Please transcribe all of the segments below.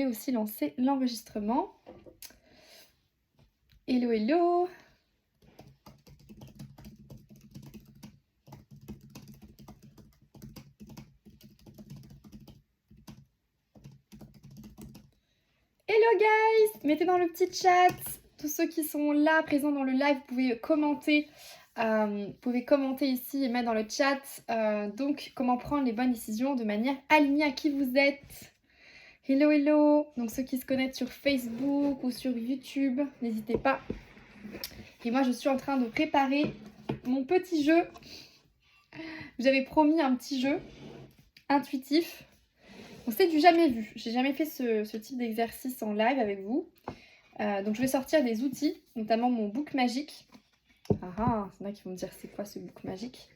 vais aussi lancer l'enregistrement. Hello, hello. Hello guys, mettez dans le petit chat. Tous ceux qui sont là, présents dans le live, vous pouvez commenter. Ici et mettre dans le chat. Donc, comment prendre les bonnes décisions de manière alignée à qui vous êtes. Hello, hello. Donc, ceux qui se connectent sur Facebook ou sur YouTube, n'hésitez pas. Et moi, je suis en train de préparer mon petit jeu. J'avais promis un petit jeu intuitif. Donc, c'est du jamais vu. J'ai jamais fait ce type d'exercice en live avec vous. Donc, je vais sortir des outils, notamment mon book magique. Ah, il y en a qui vont me dire c'est quoi ce book magique.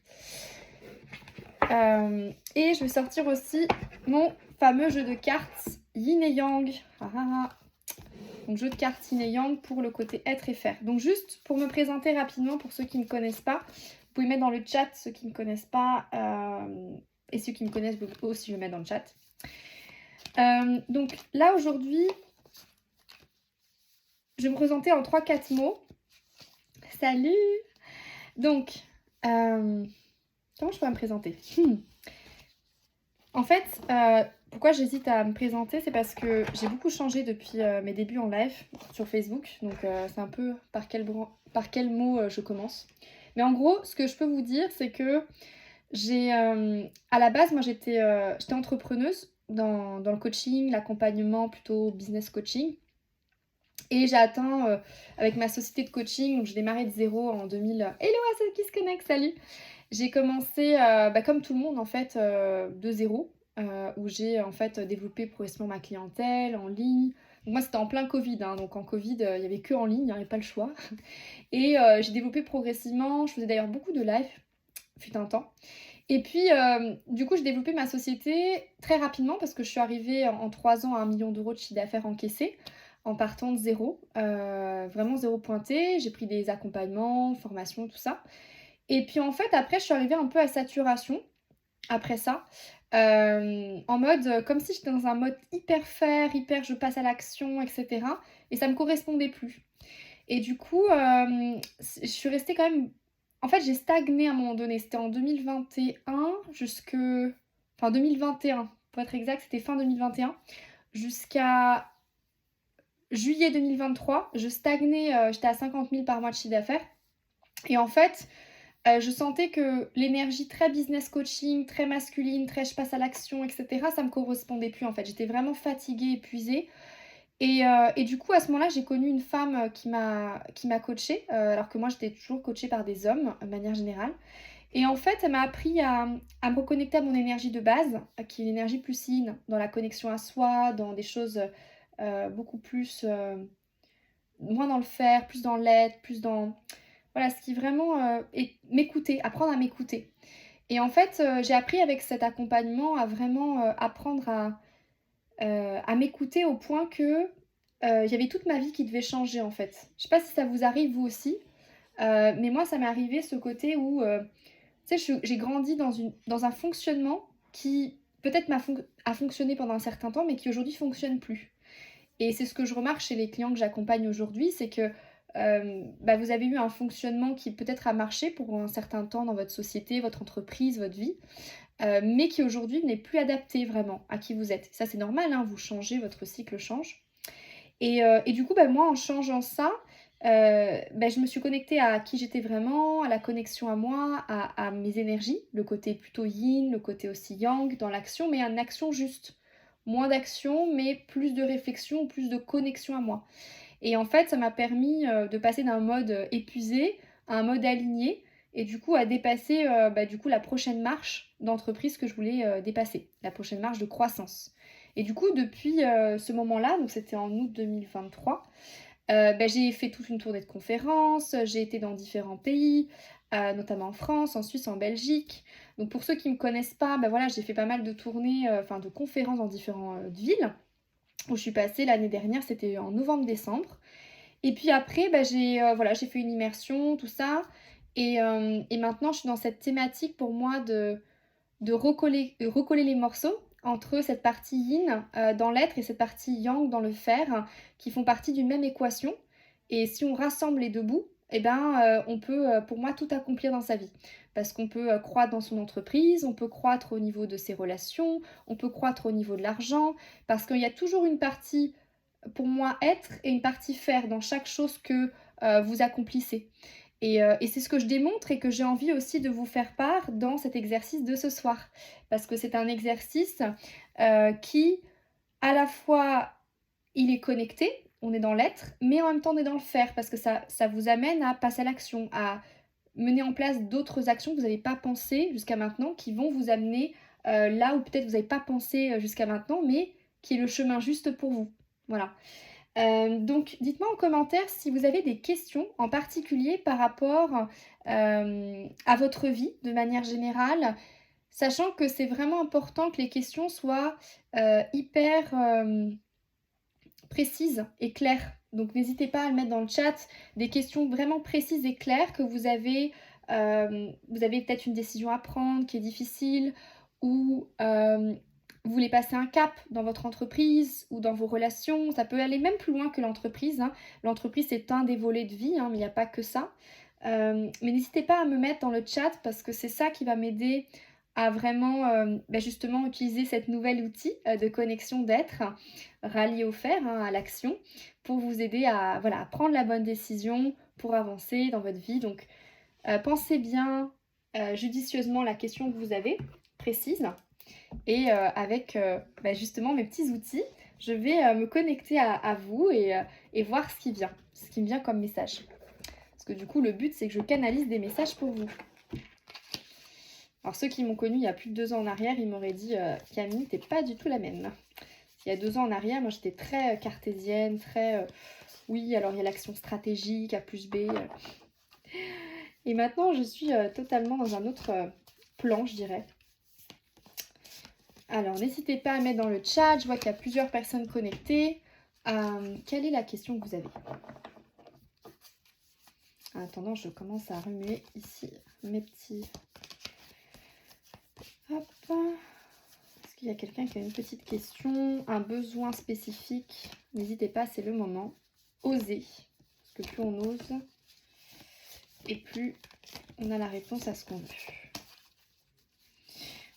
Et je vais sortir aussi mon fameux jeu de cartes Yin et Yang. Donc jeu de cartes Yin et Yang pour le côté être et faire. Donc juste pour me présenter rapidement pour ceux qui ne me connaissent pas, vous pouvez mettre dans le chat ceux qui ne me connaissent pas et ceux qui me connaissent aussi je le mets dans le chat. Donc là aujourd'hui, je vais me présenter en 3-4 mots. Salut. Donc, comment je peux me présenter En fait, pourquoi j'hésite à me présenter, c'est parce que j'ai beaucoup changé depuis mes débuts en live sur Facebook. Donc, c'est un peu par quel mot je commence. Mais en gros, ce que je peux vous dire, c'est que j'ai... à la base, moi, j'étais entrepreneuse dans le coaching, l'accompagnement, plutôt business coaching. Et j'ai atteint, avec ma société de coaching, donc j'ai démarré de zéro en 2000... Hello à ceux qui se connectent, salut. J'ai commencé, comme tout le monde en fait, de zéro, où j'ai en fait développé progressivement ma clientèle en ligne. Donc moi c'était en plein Covid, hein, donc en Covid il n'y avait que en ligne, il n'y avait pas le choix. Et j'ai développé progressivement, je faisais d'ailleurs beaucoup de live, fut un temps. Et puis du coup j'ai développé ma société très rapidement parce que je suis arrivée en 3 ans à 1 million d'euros de chiffre d'affaires encaissé en partant de zéro, vraiment zéro pointé. J'ai pris des accompagnements, formations, tout ça. Et puis en fait, après, je suis arrivée un peu à saturation, après ça, en mode, comme si j'étais dans un mode hyper faire, hyper je passe à l'action, etc. Et ça me correspondait plus. Et du coup, je suis restée quand même... En fait, j'ai stagné à un moment donné. C'était en 2021 jusque... Enfin, 2021, pour être exact, c'était fin 2021. Jusqu'à juillet 2023, je stagnais, j'étais à 50 000 par mois de chiffre d'affaires. Et en fait... je sentais que l'énergie très business coaching, très masculine, très je passe à l'action, etc., ça me correspondait plus en fait. J'étais vraiment fatiguée, épuisée. Et du coup, à ce moment-là, j'ai connu une femme qui m'a coachée, alors que moi, j'étais toujours coachée par des hommes, de manière générale. Et en fait, elle m'a appris à me reconnecter à mon énergie de base, qui est l'énergie plus yin, dans la connexion à soi, dans des choses beaucoup plus... moins dans le faire, plus dans l'être, plus dans... Voilà, ce qui vraiment est m'écouter, apprendre à m'écouter. Et en fait, j'ai appris avec cet accompagnement à vraiment apprendre à m'écouter au point que il y avait toute ma vie qui devait changer en fait. Je sais pas si ça vous arrive vous aussi, mais moi ça m'est arrivé ce côté où, tu sais, j'ai grandi dans un fonctionnement qui peut-être a fonctionné pendant un certain temps, mais qui aujourd'hui fonctionne plus. Et c'est ce que je remarque chez les clients que j'accompagne aujourd'hui, c'est que vous avez eu un fonctionnement qui peut-être a marché pour un certain temps dans votre société, votre entreprise, votre vie, mais qui aujourd'hui n'est plus adapté vraiment à qui vous êtes. Ça c'est normal, hein, vous changez, votre cycle change. Et du coup, moi en changeant ça, je me suis connectée à qui j'étais vraiment, à la connexion à moi, à mes énergies, le côté plutôt yin, le côté aussi yang dans l'action, mais une action juste. Moins d'action, mais plus de réflexion, plus de connexion à moi. Et en fait, ça m'a permis de passer d'un mode épuisé à un mode aligné et du coup à dépasser la prochaine marche d'entreprise que je voulais dépasser, la prochaine marche de croissance. Et du coup, depuis ce moment-là, donc c'était en août 2023, j'ai fait toute une tournée de conférences, j'ai été dans différents pays, notamment en France, en Suisse, en Belgique. Donc pour ceux qui ne me connaissent pas, j'ai fait pas mal de tournées, de conférences dans différentes villes où je suis passée l'année dernière, c'était en novembre-décembre. Et puis après, j'ai fait une immersion, tout ça. Et maintenant, je suis dans cette thématique pour moi de recoller les morceaux entre cette partie yin dans l'être et cette partie yang dans le faire, qui font partie d'une même équation. Et si on rassemble les deux bouts, eh ben, on peut, pour moi, tout accomplir dans sa vie. Parce qu'on peut croître dans son entreprise, on peut croître au niveau de ses relations, on peut croître au niveau de l'argent, parce qu'il y a toujours une partie, pour moi, être et une partie faire dans chaque chose que vous accomplissez. Et c'est ce que je démontre et que j'ai envie aussi de vous faire part dans cet exercice de ce soir. Parce que c'est un exercice qui, à la fois, il est connecté, on est dans l'être, mais en même temps on est dans le faire, parce que ça vous amène à passer à l'action, à mener en place d'autres actions que vous n'avez pas pensé jusqu'à maintenant, qui vont vous amener là où peut-être vous n'avez pas pensé jusqu'à maintenant, mais qui est le chemin juste pour vous. Voilà. Donc dites-moi en commentaire si vous avez des questions en particulier par rapport à votre vie de manière générale, sachant que c'est vraiment important que les questions soient hyper précises et claires. Donc n'hésitez pas à le mettre dans le chat, des questions vraiment précises et claires que vous avez peut-être une décision à prendre qui est difficile, ou vous voulez passer un cap dans votre entreprise ou dans vos relations. Ça peut aller même plus loin que l'entreprise, hein. L'entreprise, c'est un des volets de vie, hein, mais il n'y a pas que ça. Mais n'hésitez pas à me mettre dans le chat, parce que c'est ça qui va m'aider à vraiment justement utiliser cet nouvel outil de connexion d'être, rallié au faire, hein, à l'action, pour vous aider à, voilà, à prendre la bonne décision pour avancer dans votre vie. Donc pensez bien judicieusement la question que vous avez, précise. Et avec justement mes petits outils, je vais me connecter à vous et voir ce qui me vient comme message. Parce que du coup, le but, c'est que je canalise des messages pour vous. Alors ceux qui m'ont connue il y a plus de 2 ans en arrière, ils m'auraient dit Camille, t'es pas du tout la même. Il y a 2 ans en arrière, moi j'étais très cartésienne, très oui, alors il y a l'action stratégique, A plus B. Et maintenant, je suis totalement dans un autre plan, je dirais. Alors, n'hésitez pas à mettre dans le chat. Je vois qu'il y a plusieurs personnes connectées. Quelle est la question que vous avez? En attendant, je commence à remuer ici mes petits... Hop. Est-ce qu'il y a quelqu'un qui a une petite question, un besoin spécifique? N'hésitez pas, c'est le moment. Osez. Parce que plus on ose, et plus on a la réponse à ce qu'on veut.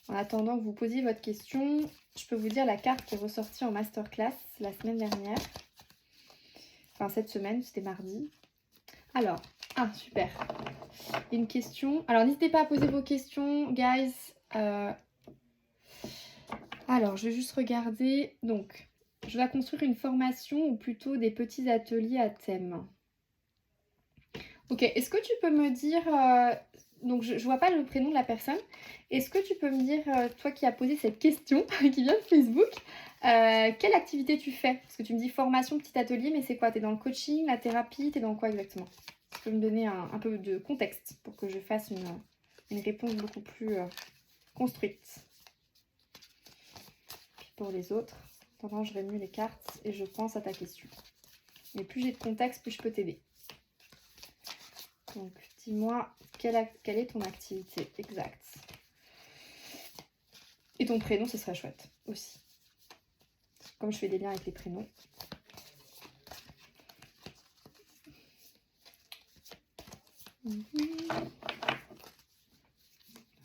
En attendant que vous posiez votre question, je peux vous dire la carte qui est ressortie en masterclass la semaine dernière. Enfin, cette semaine, c'était mardi. Alors, super. Une question. Alors, n'hésitez pas à poser vos questions, guys. Alors, je vais juste regarder. Donc, je vais construire une formation ou plutôt des petits ateliers à thème. Ok, est-ce que tu peux me dire... donc, je vois pas le prénom de la personne. Est-ce que tu peux me dire, toi qui as posé cette question, qui vient de Facebook, quelle activité tu fais? Parce que tu me dis formation, petit atelier, mais c'est quoi? T'es dans le coaching, la thérapie? T'es dans quoi exactement? Tu peux me donner un peu de contexte pour que je fasse une réponse beaucoup plus construite. Puis pour les autres, pendant je remue les cartes et je pense à ta question. Mais plus j'ai de contexte, plus je peux t'aider. Donc, dis-moi, quelle est ton activité exacte? Et ton prénom, ce serait chouette aussi. Comme je fais des liens avec les prénoms.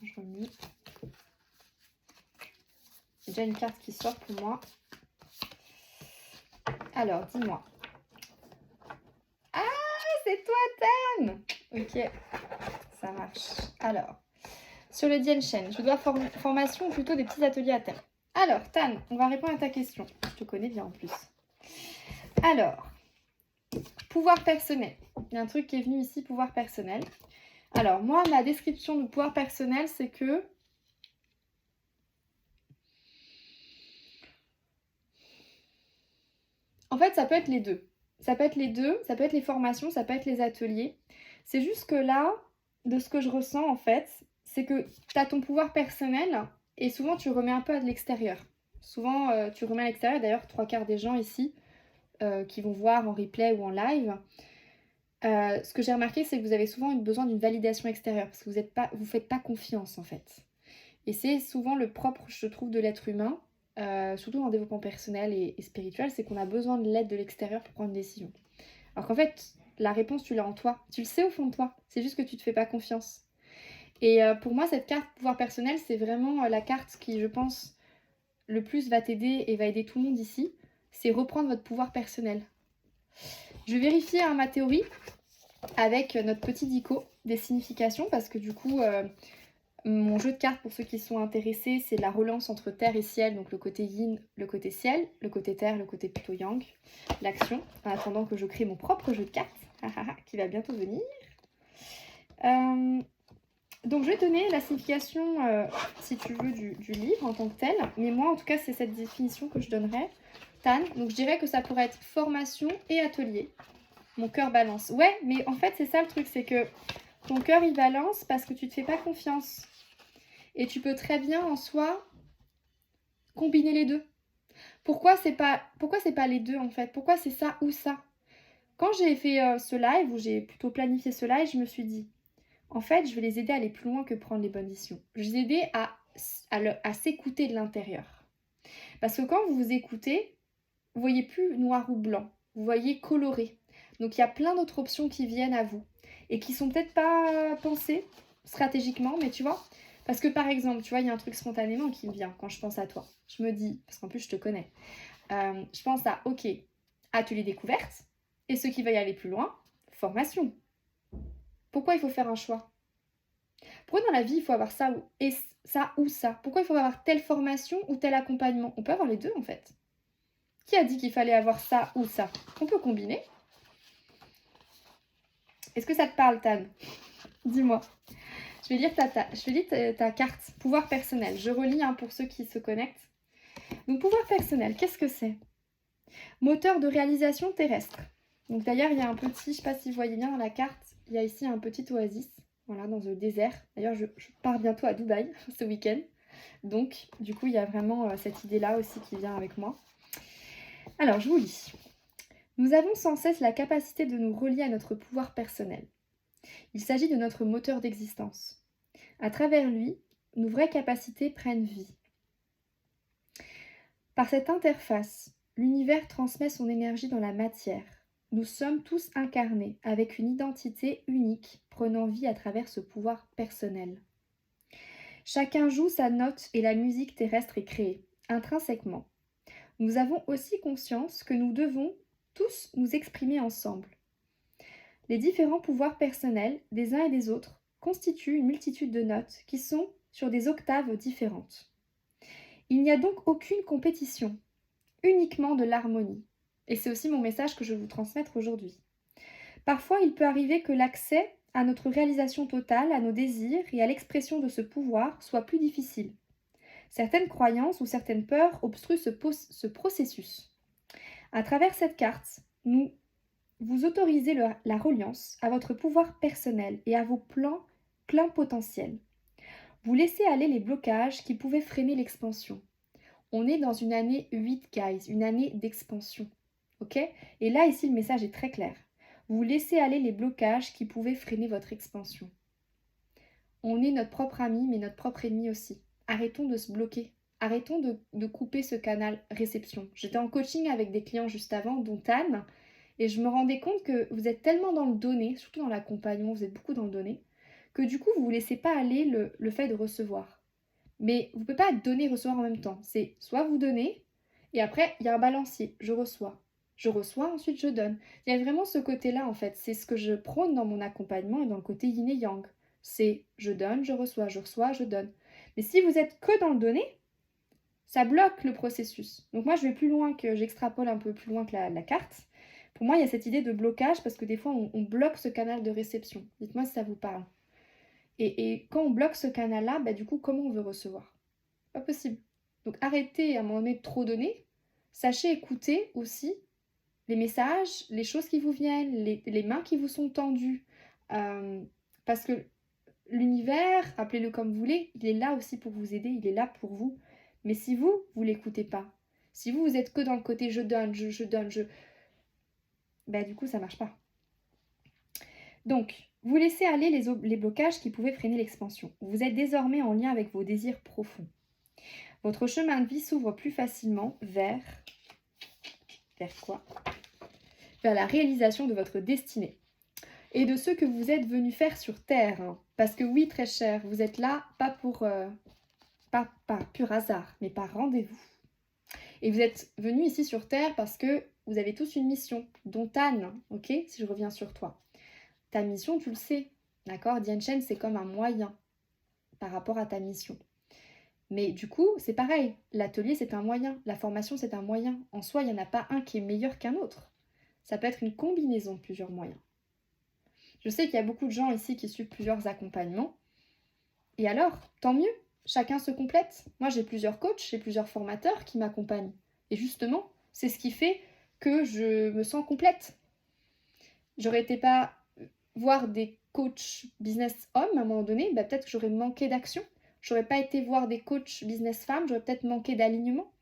Je remue. J'ai déjà une carte qui sort pour moi. Alors, dis-moi. Ah, c'est toi, Tan! Ok, ça marche. Alors, sur le Dienshen, je dois formation ou plutôt des petits ateliers à thème. Alors, Tan, on va répondre à ta question. Je te connais bien en plus. Alors, pouvoir personnel. Il y a un truc qui est venu ici, pouvoir personnel. Alors, moi, ma description de pouvoir personnel, c'est que... En fait, ça peut être les deux. Ça peut être les deux, ça peut être les formations, ça peut être les ateliers. C'est juste que là, de ce que je ressens, en fait, c'est que tu as ton pouvoir personnel et souvent, tu remets un peu à de l'extérieur. Souvent, tu remets à l'extérieur. D'ailleurs, 3/4 des gens ici qui vont voir en replay ou en live... ce que j'ai remarqué, c'est que vous avez souvent besoin d'une validation extérieure parce que vous faites pas confiance en fait. Et c'est souvent le propre, je trouve, de l'être humain. surtout en développement personnel et spirituel, c'est qu'on a besoin de l'aide de l'extérieur pour prendre une décision. Alors qu'en fait, la réponse, tu l'as en toi. Tu le sais au fond de toi. C'est juste que tu te fais pas confiance. Et pour moi, cette carte pouvoir personnel, c'est vraiment la carte qui, je pense, le plus va t'aider et va aider tout le monde ici. C'est reprendre votre pouvoir personnel. Je vais vérifier ma théorie avec notre petit dico des significations parce que du coup, mon jeu de cartes, pour ceux qui sont intéressés, c'est la relance entre terre et ciel, donc le côté yin, le côté ciel, le côté terre, le côté plutôt yang, l'action, en attendant que je crée mon propre jeu de cartes, qui va bientôt venir. Donc je vais donner la signification, si tu veux, du livre en tant que tel, mais moi en tout cas c'est cette définition que je donnerais. Tan, donc je dirais que ça pourrait être formation et atelier. Mon cœur balance. Ouais, mais en fait c'est ça le truc, c'est que ton cœur il balance parce que tu te fais pas confiance. Et tu peux très bien en soi combiner les deux. Pourquoi c'est pas les deux en fait? Pourquoi c'est ça ou ça? Quand j'ai fait ce live, ou j'ai plutôt planifié ce live, je me suis dit, en fait, je vais les aider à aller plus loin que prendre les bonnes décisions. Je vais les aider à s'écouter de l'intérieur. Parce que quand vous vous écoutez, vous voyez plus noir ou blanc, vous voyez coloré. Donc il y a plein d'autres options qui viennent à vous et qui sont peut-être pas pensées stratégiquement, mais tu vois, parce que par exemple, tu vois, il y a un truc spontanément qui me vient quand je pense à toi. Je me dis, parce qu'en plus je te connais, je pense à, ok, atelier découverte, et ceux qui veulent y aller plus loin, formation. Pourquoi il faut faire un choix? Pourquoi dans la vie il faut avoir ça ou ça? Pourquoi il faut avoir telle formation ou tel accompagnement? On peut avoir les deux en fait. Qui a dit qu'il fallait avoir ça ou ça? On peut combiner. Est-ce que ça te parle, Tan? Dis-moi. Je vais lire ta carte, pouvoir personnel. Je relis pour ceux qui se connectent. Donc, pouvoir personnel, qu'est-ce que c'est? Moteur de réalisation terrestre. Donc d'ailleurs, il y a un petit, je ne sais pas si vous voyez bien dans la carte, il y a ici un petit oasis, voilà, dans le désert. D'ailleurs, je pars bientôt à Dubaï ce week-end. Donc, du coup, il y a vraiment cette idée-là aussi qui vient avec moi. Alors, je vous lis. Nous avons sans cesse la capacité de nous relier à notre pouvoir personnel. Il s'agit de notre moteur d'existence. À travers lui, nos vraies capacités prennent vie. Par cette interface, l'univers transmet son énergie dans la matière. Nous sommes tous incarnés, avec une identité unique, prenant vie à travers ce pouvoir personnel. Chacun joue sa note et la musique terrestre est créée, intrinsèquement. Nous avons aussi conscience que nous devons tous nous exprimer ensemble. Les différents pouvoirs personnels des uns et des autres constituent une multitude de notes qui sont sur des octaves différentes. Il n'y a donc aucune compétition, uniquement de l'harmonie. Et c'est aussi mon message que je vais vous transmettre aujourd'hui. Parfois, il peut arriver que l'accès à notre réalisation totale, à nos désirs et à l'expression de ce pouvoir soit plus difficile. Certaines croyances ou certaines peurs obstruent ce processus. À travers cette carte, vous autorisez la reliance à votre pouvoir personnel et à vos plans plein potentiel. Vous laissez aller les blocages qui pouvaient freiner l'expansion. On est dans une année 8, guys, une année d'expansion. Ok? Et là, ici, le message est très clair. Vous laissez aller les blocages qui pouvaient freiner votre expansion. On est notre propre ami, mais notre propre ennemi aussi. Arrêtons de se bloquer. Arrêtons de couper ce canal réception. J'étais en coaching avec des clients juste avant, dont Anne, et je me rendais compte que vous êtes tellement dans le donner, surtout dans l'accompagnement, vous êtes beaucoup dans le donner, que du coup, vous ne vous laissez pas aller le fait de recevoir. Mais vous ne pouvez pas donner et recevoir en même temps. C'est soit vous donnez, et après, il y a un balancier. Je reçois. Je reçois, ensuite je donne. Il y a vraiment ce côté-là, en fait. C'est ce que je prône dans mon accompagnement et dans le côté yin et yang. C'est je donne, je reçois, je donne. Mais si vous êtes que dans le donner, ça bloque le processus. Donc moi, je vais plus loin j'extrapole un peu plus loin que la carte. Pour moi, il y a cette idée de blocage parce que des fois, on bloque ce canal de réception. Dites-moi si ça vous parle. Et quand on bloque ce canal-là, du coup, comment on veut recevoir? Pas possible. Donc arrêtez à un moment donné de trop donner. Sachez écouter aussi les messages, les choses qui vous viennent, les mains qui vous sont tendues. Parce que l'univers, appelez-le comme vous voulez, il est là aussi pour vous aider, il est là pour vous. Mais si vous l'écoutez pas, si vous êtes que dans le côté je donne, je donne, du coup, ça marche pas. Donc, vous laissez aller les blocages qui pouvaient freiner l'expansion. Vous êtes désormais en lien avec vos désirs profonds. Votre chemin de vie s'ouvre plus facilement vers quoi? Vers la réalisation de votre destinée et de ce que vous êtes venu faire sur Terre. Hein. Parce que oui, très cher, vous êtes là pas pour pas par pur hasard, mais par rendez-vous. Et vous êtes venu ici sur Terre parce que vous avez tous une mission, dont Tan, ok? Si je reviens sur toi. Ta mission, tu le sais, d'accord? Dian Shen, c'est comme un moyen par rapport à ta mission. Mais du coup, c'est pareil. L'atelier, c'est un moyen. La formation, c'est un moyen. En soi, il n'y en a pas un qui est meilleur qu'un autre. Ça peut être une combinaison de plusieurs moyens. Je sais qu'il y a beaucoup de gens ici qui suivent plusieurs accompagnements. Et alors, tant mieux. Chacun se complète. Moi, j'ai plusieurs coachs, j'ai plusieurs formateurs qui m'accompagnent. Et justement, c'est ce qui fait que je me sens complète. J'aurais été pas voir des coachs business hommes à un moment donné, bah, peut-être que j'aurais manqué d'action. J'aurais pas été voir des coachs business femmes, j'aurais peut-être manqué d'alignement.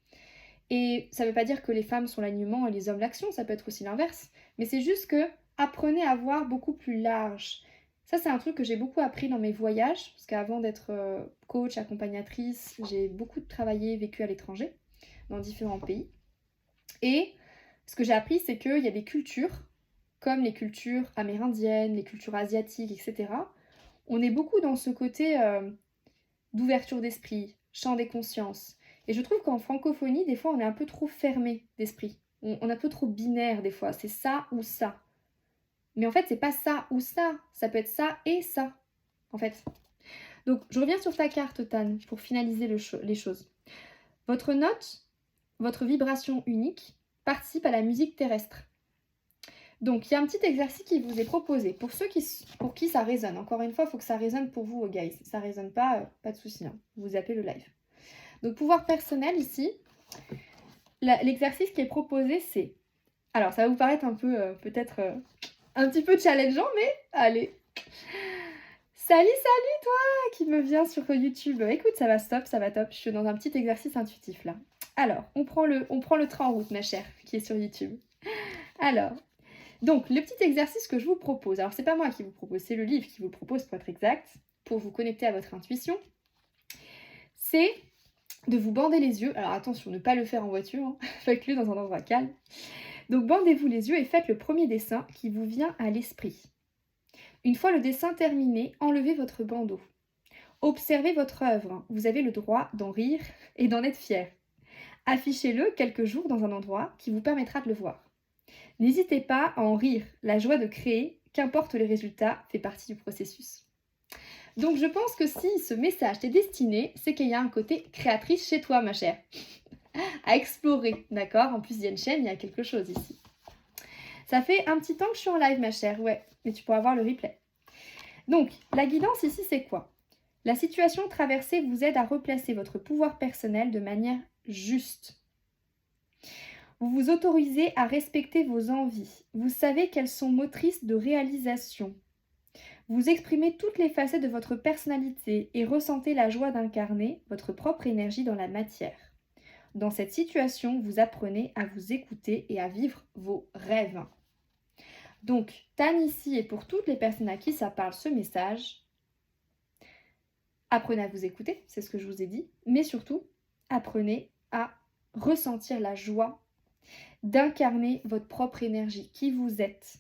Et ça veut pas dire que les femmes sont l'alignement et les hommes l'action, ça peut être aussi l'inverse. Mais c'est juste que apprenez à voir beaucoup plus large. Ça, c'est un truc que j'ai beaucoup appris dans mes voyages, parce qu'avant d'être coach, accompagnatrice, j'ai beaucoup travaillé, vécu à l'étranger, dans différents pays. Et ce que j'ai appris, c'est qu'il y a des cultures, comme les cultures amérindiennes, les cultures asiatiques, etc. On est beaucoup dans ce côté d'ouverture d'esprit, champ des consciences. Et je trouve qu'en francophonie, des fois, on est un peu trop fermé d'esprit. On est un peu trop binaire, des fois. C'est ça ou ça. Mais en fait, c'est pas ça ou ça. Ça peut être ça et ça, en fait. Donc, je reviens sur ta carte, Tan, pour finaliser les choses. Votre note, votre vibration unique, participe à la musique terrestre. Donc, il y a un petit exercice qui vous est proposé. Pour ceux pour qui ça résonne, encore une fois, il faut que ça résonne pour vous, guys. Ça ne résonne pas, pas de souci. Hein. Vous appelez le live. Donc, pouvoir personnel, ici, l'exercice qui est proposé, c'est... Alors, ça va vous paraître un peu, peut-être, un petit peu challengeant, mais allez. Salut toi qui me vient sur YouTube. Écoute, ça va stop, ça va top. Je suis dans un petit exercice intuitif, là. Alors, on prend le train en route, ma chère, qui est sur YouTube. Alors... Donc, le petit exercice que je vous propose, alors c'est pas moi qui vous propose, c'est le livre qui vous le propose pour être exact, pour vous connecter à votre intuition, c'est de vous bander les yeux. Alors attention, ne pas le faire en voiture, hein. Faites-le dans un endroit calme. Donc bandez-vous les yeux et faites le premier dessin qui vous vient à l'esprit. Une fois le dessin terminé, enlevez votre bandeau. Observez votre œuvre, vous avez le droit d'en rire et d'en être fier. Affichez-le quelques jours dans un endroit qui vous permettra de le voir. N'hésitez pas à en rire, la joie de créer, qu'importe les résultats, fait partie du processus. Donc je pense que si ce message t'est destiné, c'est qu'il y a un côté créatrice chez toi, ma chère. À explorer, d'accord? En plus, Dian Shen, il y a quelque chose ici. Ça fait un petit temps que je suis en live, ma chère, ouais, mais tu pourras voir le replay. Donc, la guidance ici, c'est quoi? La situation traversée vous aide à replacer votre pouvoir personnel de manière juste. Vous vous autorisez à respecter vos envies. Vous savez qu'elles sont motrices de réalisation. Vous exprimez toutes les facettes de votre personnalité et ressentez la joie d'incarner votre propre énergie dans la matière. Dans cette situation, vous apprenez à vous écouter et à vivre vos rêves. Donc, Tan ici et pour toutes les personnes à qui ça parle ce message, apprenez à vous écouter, c'est ce que je vous ai dit, mais surtout, apprenez à ressentir la joie d'incarner votre propre énergie, qui vous êtes.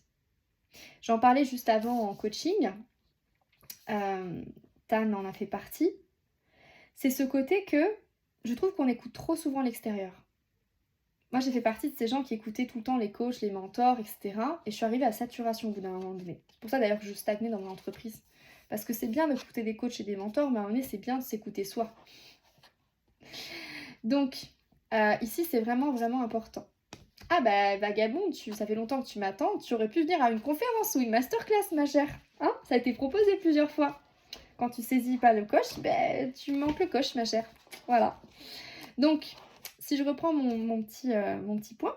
J'en parlais juste avant en coaching, Tan en a fait partie. C'est ce côté que je trouve qu'on écoute trop souvent l'extérieur. Moi, j'ai fait partie de ces gens qui écoutaient tout le temps les coachs, les mentors, etc. Et je suis arrivée à saturation au bout d'un moment donné. C'est pour ça d'ailleurs que je stagnais dans mon entreprise. Parce que c'est bien d'écouter des coachs et des mentors, mais à un moment donné, c'est bien de s'écouter soi. Donc, ici, c'est vraiment, vraiment important. Ah bah vagabonde, ça fait longtemps que tu m'attends, tu aurais pu venir à une conférence ou une masterclass, ma chère. Hein, ça a été proposé plusieurs fois. Quand tu saisis pas le coche, ben, tu manques le coche, ma chère. Voilà. Donc, si je reprends mon petit point,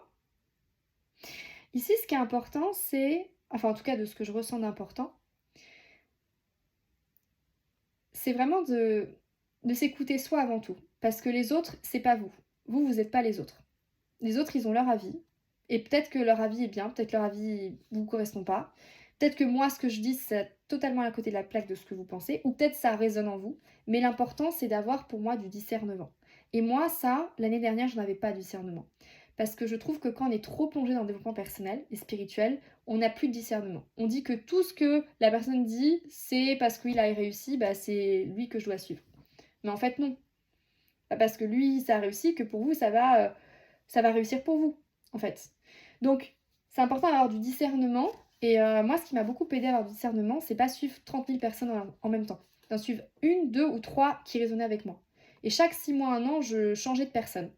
ici, ce qui est important, c'est... Enfin, en tout cas, de ce que je ressens d'important, c'est vraiment de s'écouter soi avant tout. Parce que les autres, c'est pas vous. Vous n'êtes pas les autres. Les autres, ils ont leur avis. Et peut-être que leur avis est bien, peut-être que leur avis ne vous correspond pas. Peut-être que moi, ce que je dis, c'est totalement à côté de la plaque de ce que vous pensez. Ou peut-être ça résonne en vous. Mais l'important, c'est d'avoir pour moi du discernement. Et moi, ça, l'année dernière, je n'avais pas de discernement. Parce que je trouve que quand on est trop plongé dans le développement personnel et spirituel, on n'a plus de discernement. On dit que tout ce que la personne dit, c'est parce qu'il a réussi, bah c'est lui que je dois suivre. Mais en fait, non. Pas parce que lui, ça a réussi que pour vous, ça va réussir pour vous, en fait. Donc, c'est important d'avoir du discernement. Et moi, ce qui m'a beaucoup aidé à avoir du discernement, c'est pas suivre 30 000 personnes en même temps. D'en suivre une, deux ou trois qui résonnaient avec moi. Et chaque 6 mois, un an, je changeais de personne.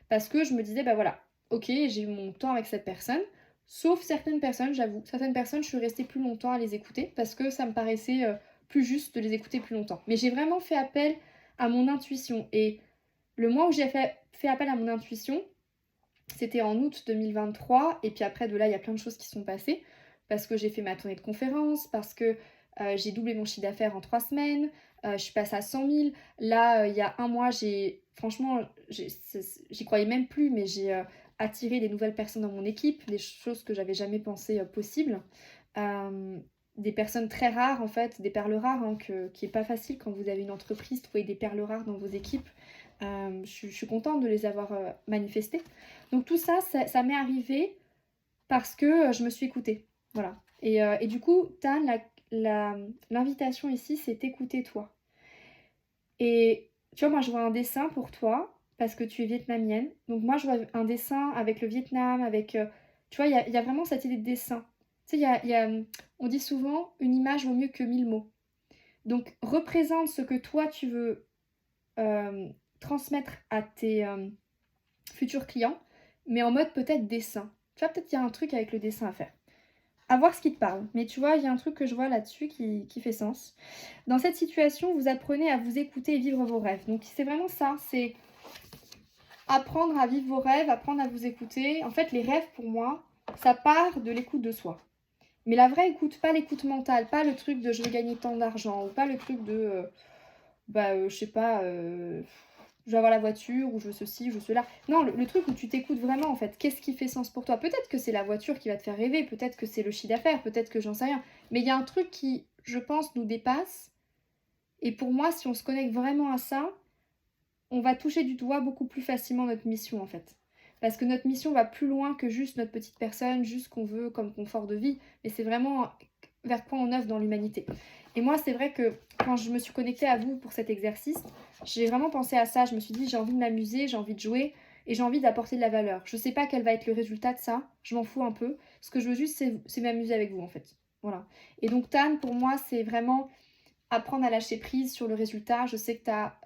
Parce que je me disais, bah voilà, ok, j'ai eu mon temps avec cette personne. Sauf certaines personnes, j'avoue. Certaines personnes, je suis restée plus longtemps à les écouter parce que ça me paraissait plus juste de les écouter plus longtemps. Mais j'ai vraiment fait appel à mon intuition. Et le mois où j'ai fait appel à mon intuition, c'était en août 2023. Et puis après, de là, il y a plein de choses qui sont passées. Parce que j'ai fait ma tournée de conférences, parce que j'ai doublé mon chiffre d'affaires en 3 semaines, je suis passée à 100 000. Là, il y a un mois, franchement, j'y croyais même plus, mais j'ai attiré des nouvelles personnes dans mon équipe, des choses que j'avais jamais pensé possibles. Des personnes très rares, en fait, des perles rares, hein, qui est pas facile quand vous avez une entreprise, trouver des perles rares dans vos équipes. Je suis contente de les avoir manifestées. Donc tout ça, ça m'est arrivé parce que je me suis écoutée. Voilà. Et du coup, Tan, l'invitation ici, c'est t'écouter toi. Et tu vois, moi, je vois un dessin pour toi, parce que tu es vietnamienne. Donc moi, je vois un dessin avec le Vietnam, avec... tu vois, il y a vraiment cette idée de dessin. Tu sais, on dit souvent, une image vaut mieux que 1000 mots. Donc, représente ce que toi, tu veux transmettre à tes futurs clients, mais en mode peut-être dessin. Tu vois, peut-être qu'il y a un truc avec le dessin à faire. À voir ce qui te parle. Mais tu vois, il y a un truc que je vois là-dessus qui fait sens. Dans cette situation, vous apprenez à vous écouter et vivre vos rêves. Donc c'est vraiment ça, c'est apprendre à vivre vos rêves, apprendre à vous écouter. En fait, les rêves, pour moi, ça part de l'écoute de soi. Mais la vraie écoute, pas l'écoute mentale, pas le truc de je vais gagner tant d'argent, ou pas le truc de, je sais pas, je veux avoir la voiture, ou je veux ceci, je veux cela. Non, le truc où tu t'écoutes vraiment, en fait. Qu'est-ce qui fait sens pour toi? Peut-être que c'est la voiture qui va te faire rêver, peut-être que c'est le chiffre d'affaires, peut-être que j'en sais rien. Mais il y a un truc qui, je pense, nous dépasse. Et pour moi, si on se connecte vraiment à ça, on va toucher du doigt beaucoup plus facilement notre mission, en fait. Parce que notre mission va plus loin que juste notre petite personne, juste ce qu'on veut comme confort de vie. Mais c'est vraiment vers quoi on œuvre dans l'humanité. Et moi, c'est vrai que quand je me suis connectée à vous pour cet exercice, j'ai vraiment pensé à ça. Je me suis dit, j'ai envie de m'amuser, j'ai envie de jouer et j'ai envie d'apporter de la valeur. Je sais pas quel va être le résultat de ça, je m'en fous un peu. Ce que je veux juste, c'est m'amuser avec vous, en fait. Voilà. Et donc, Tan, pour moi, c'est vraiment apprendre à lâcher prise sur le résultat. Je sais que tu as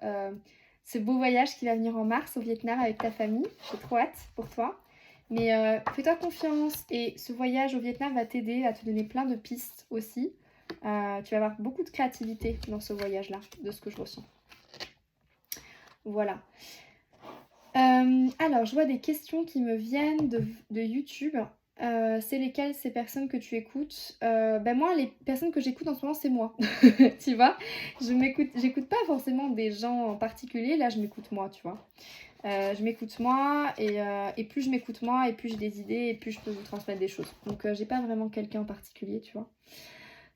ce beau voyage qui va venir en mars au Vietnam avec ta famille. J'ai trop hâte pour toi. Mais fais-toi confiance et ce voyage au Vietnam va t'aider à te donner plein de pistes aussi. Tu vas avoir beaucoup de créativité dans ce voyage-là, de ce que je ressens. Voilà. Alors, je vois des questions qui me viennent de YouTube. C'est lesquelles ces personnes que tu écoutes? Moi, les personnes que j'écoute en ce moment, c'est moi. Tu vois? J'écoute pas forcément des gens en particulier. Là, je m'écoute moi, tu vois. Je m'écoute moi et plus je m'écoute moi et plus j'ai des idées et plus je peux vous transmettre des choses. Donc, j'ai pas vraiment quelqu'un en particulier, tu vois.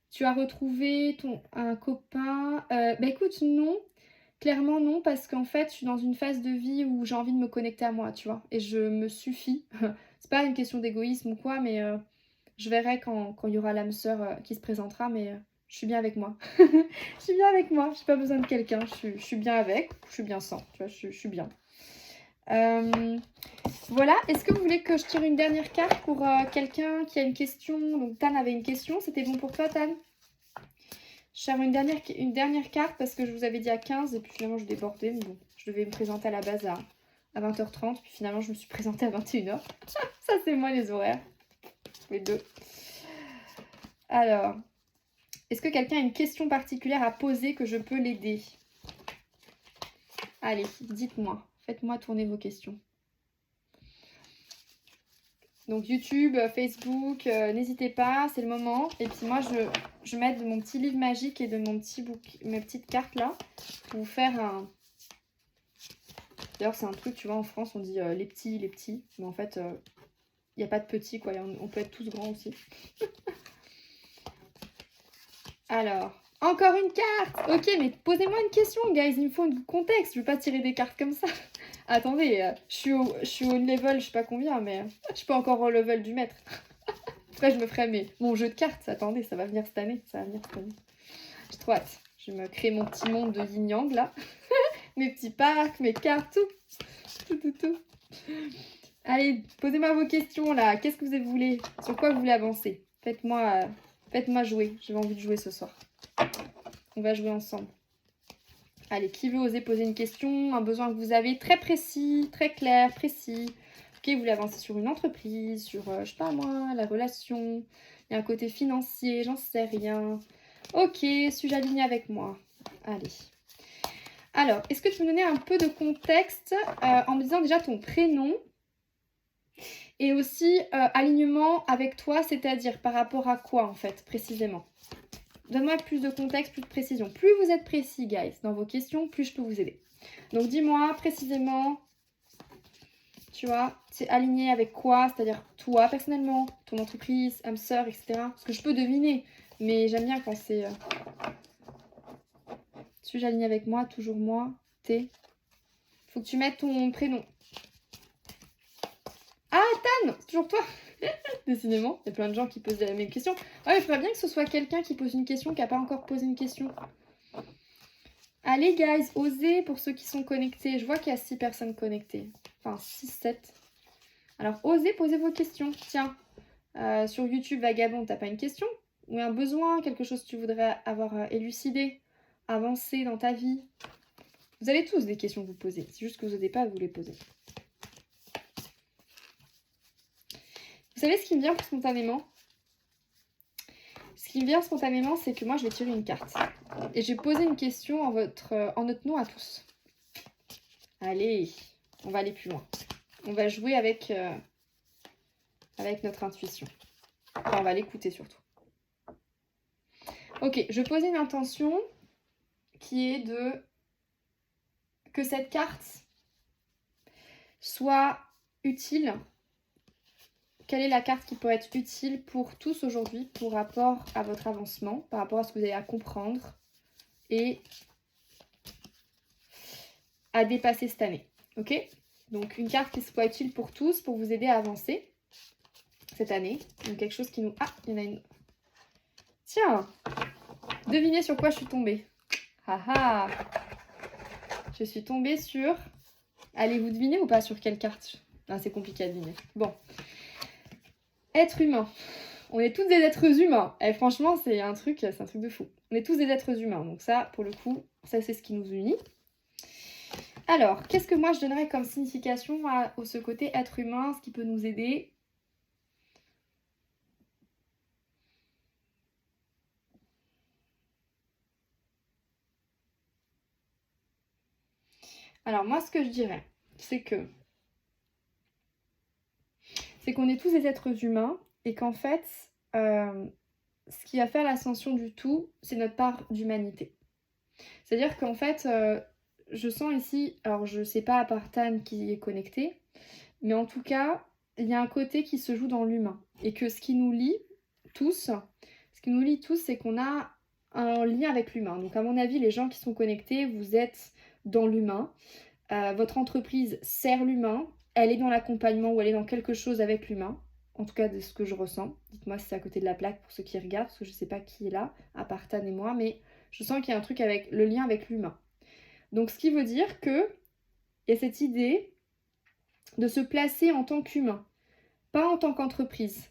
Tu as retrouvé un copain? Écoute, non. Clairement non, parce qu'en fait, je suis dans une phase de vie où j'ai envie de me connecter à moi, tu vois. Et je me suffis. C'est pas une question d'égoïsme ou quoi, mais je verrai quand il y aura l'âme sœur qui se présentera, mais je suis bien avec moi. Je suis bien avec moi, j'ai pas besoin de quelqu'un. Je suis bien avec, je suis bien sans, tu vois, je suis bien. Voilà, est-ce que vous voulez que je tire une dernière carte pour quelqu'un qui a une question? Donc Tan avait une question, c'était bon pour toi, Tan? Je cherche une dernière carte parce que je vous avais dit à 15 et puis finalement je débordais. Mais bon, je devais me présenter à la base à 20h30 puis finalement je me suis présentée à 21h. Ça c'est moi les horaires. Les deux. Alors, est-ce que quelqu'un a une question particulière à poser que je peux l'aider? Allez, dites-moi. Faites-moi tourner vos questions. Donc YouTube, Facebook, n'hésitez pas, c'est le moment. Et puis moi, je m'aide de mon petit livre magique et de mes petites cartes là pour vous faire un... D'ailleurs, c'est un truc, tu vois, en France, on dit les petits. Mais en fait, il n'y a pas de petits, quoi. On peut être tous grands aussi. Alors, encore une carte. Ok, mais posez-moi une question, guys. Il me faut un contexte. Je ne veux pas tirer des cartes comme ça. Attendez, je suis au level, je sais pas combien, mais je suis pas encore au level du maître. Après, je me ferai mon jeu de cartes. Attendez, ça va venir cette année. Ça va venir cette année. J'ai trop hâte. Je vais me créer mon petit monde de yin-yang, là. Mes petits parcs, mes cartes, tout. Allez, posez-moi vos questions, là. Qu'est-ce que vous voulez? Sur quoi vous voulez avancer? Faites-moi jouer. J'ai envie de jouer ce soir. On va jouer ensemble. Allez, qui veut oser poser une question? Un besoin que vous avez très précis, très clair, précis. Ok, vous voulez avancer sur une entreprise, sur, je sais pas moi, la relation. Il y a un côté financier, j'en sais rien. Ok, suis-je aligné avec moi? Allez. Alors, est-ce que tu peux me donner un peu de contexte en me disant déjà ton prénom et aussi alignement avec toi, c'est-à-dire par rapport à quoi en fait, précisément? Donne-moi plus de contexte, plus de précision. Plus vous êtes précis, guys, dans vos questions, plus je peux vous aider. Donc, dis-moi précisément, tu vois, c'est aligné avec quoi? C'est-à-dire toi, personnellement, ton entreprise, âme sœur, etc. Parce que je peux deviner, mais j'aime bien quand c'est... Suis-je aligné avec moi? Toujours moi? T'es? Faut que tu mettes ton prénom. Ah, Tan! C'est toujours toi! Décidément, il y a plein de gens qui posent la même question. Ouais, il faudrait bien que ce soit quelqu'un qui pose une question qui n'a pas encore posé une question. Allez, guys, osez pour ceux qui sont connectés. Je vois qu'il y a 6 personnes connectées. Enfin, 6, 7. Alors, osez poser vos questions. Tiens, sur YouTube, Vagabond, t'as pas une question? Ou un besoin, quelque chose que tu voudrais avoir élucidé, avancé dans ta vie? Vous avez tous des questions que vous posez. C'est juste que vous n'osez pas vous les poser. Vous savez ce qui me vient spontanément? Ce qui me vient spontanément, c'est que moi, je vais tirer une carte. Et je vais poser une question en notre nom à tous. Allez, on va aller plus loin. On va jouer avec notre intuition. Enfin, on va l'écouter surtout. Ok, je vais poser une intention qui est que cette carte soit utile. Quelle est la carte qui pourrait être utile pour tous aujourd'hui, pour rapport à votre avancement, par rapport à ce que vous avez à comprendre et à dépasser cette année. Ok? Donc une carte qui soit utile pour tous, pour vous aider à avancer cette année. Donc quelque chose qui nous... Ah, il y en a une. Tiens! Devinez sur quoi je suis tombée. Ah ah! Je suis tombée sur... Allez-vous deviner ou pas sur quelle carte? Ah, c'est compliqué à deviner. Bon. Être humain. On est tous des êtres humains. Et franchement, c'est un truc de fou. On est tous des êtres humains. Donc ça, pour le coup, ça c'est ce qui nous unit. Alors, qu'est-ce que moi je donnerais comme signification à ce côté être humain, ce qui peut nous aider? Alors moi, ce que je dirais, c'est qu'on est tous des êtres humains et qu'en fait, ce qui va faire l'ascension du tout, c'est notre part d'humanité. C'est-à-dire qu'en fait, je sens ici, alors je sais pas à part Tan qui est connecté, mais en tout cas, il y a un côté qui se joue dans l'humain. Et que ce qui nous lie tous, c'est qu'on a un lien avec l'humain. Donc à mon avis, les gens qui sont connectés, vous êtes dans l'humain. Votre entreprise sert l'humain, elle est dans l'accompagnement ou elle est dans quelque chose avec l'humain. En tout cas, de ce que je ressens. Dites-moi si c'est à côté de la plaque pour ceux qui regardent, parce que je ne sais pas qui est là, à part Tan et moi, mais je sens qu'il y a un truc avec le lien avec l'humain. Donc ce qui veut dire qu'il y a cette idée de se placer en tant qu'humain, pas en tant qu'entreprise.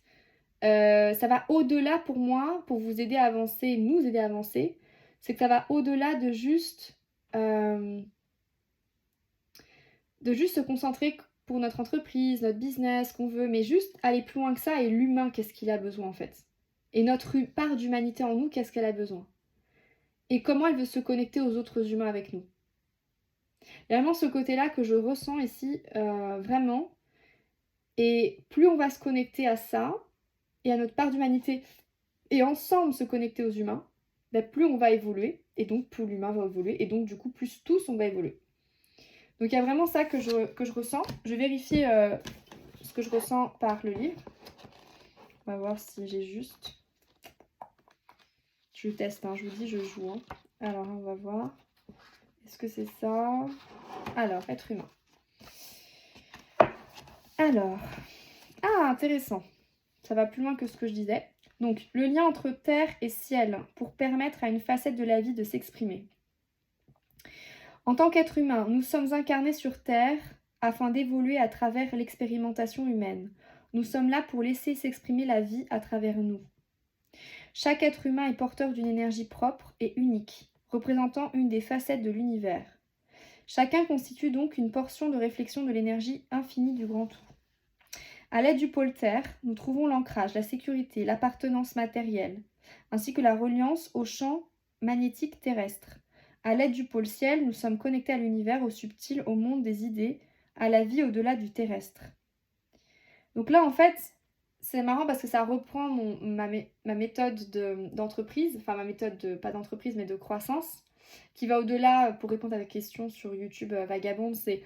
Ça va au-delà pour moi, pour vous aider à avancer, nous aider à avancer, c'est que ça va au-delà de juste se concentrer pour notre entreprise, notre business, qu'on veut, mais juste aller plus loin que ça et l'humain, qu'est-ce qu'il a besoin en fait. Et notre part d'humanité en nous, qu'est-ce qu'elle a besoin. Et comment elle veut se connecter aux autres humains avec nous. Il y a vraiment ce côté-là que je ressens ici, vraiment. Et plus on va se connecter à ça, et à notre part d'humanité, et ensemble se connecter aux humains, ben plus on va évoluer, et donc plus l'humain va évoluer, et donc du coup plus tous on va évoluer. Donc il y a vraiment ça que je ressens. Je vais vérifier ce que je ressens par le livre. On va voir si j'ai juste. Je teste, hein, je vous dis, je joue. Hein. Alors on va voir. Est-ce que c'est ça? Alors, être humain. Alors, intéressant. Ça va plus loin que ce que je disais. Donc, le lien entre terre et ciel pour permettre à une facette de la vie de s'exprimer. En tant qu'être humain, nous sommes incarnés sur terre afin d'évoluer à travers l'expérimentation humaine. Nous sommes là pour laisser s'exprimer la vie à travers nous. Chaque être humain est porteur d'une énergie propre et unique, représentant une des facettes de l'univers. Chacun constitue donc une portion de réflexion de l'énergie infinie du grand tout. À l'aide du pôle Terre, nous trouvons l'ancrage, la sécurité, l'appartenance matérielle, ainsi que la reliance au champ magnétique terrestre. À l'aide du pôle Ciel, nous sommes connectés à l'univers, au subtil, au monde des idées, à la vie au-delà du terrestre. Donc là, en fait, c'est marrant parce que ça reprend ma méthode d'entreprise, enfin ma méthode pas d'entreprise mais de croissance, qui va au-delà, pour répondre à la question sur YouTube Vagabonde, c'est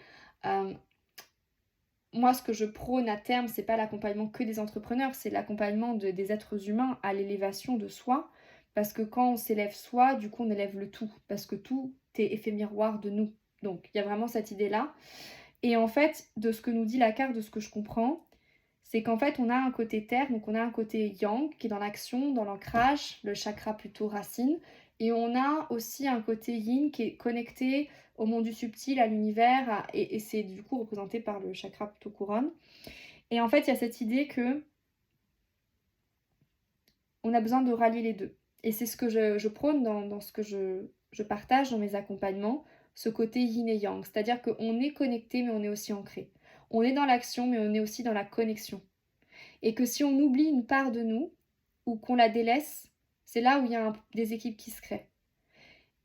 moi ce que je prône à terme, c'est pas l'accompagnement que des entrepreneurs, c'est l'accompagnement des êtres humains à l'élévation de soi, parce que quand on s'élève soi, du coup on élève le tout, parce que tout est effet miroir de nous. Donc il y a vraiment cette idée-là. Et en fait, de ce que nous dit la carte, de ce que je comprends, c'est qu'en fait, on a un côté terre, donc on a un côté yang qui est dans l'action, dans l'ancrage, le chakra plutôt racine, et on a aussi un côté yin qui est connecté au monde du subtil, à l'univers, et c'est du coup représenté par le chakra plutôt couronne. Et en fait, il y a cette idée que on a besoin de rallier les deux. Et c'est ce que je prône dans ce que je partage dans mes accompagnements, ce côté yin et yang. C'est-à-dire qu'on est connecté, mais on est aussi ancré. On est dans l'action, mais on est aussi dans la connexion. Et que si on oublie une part de nous, ou qu'on la délaisse, c'est là où il y a un déséquilibre qui se crée.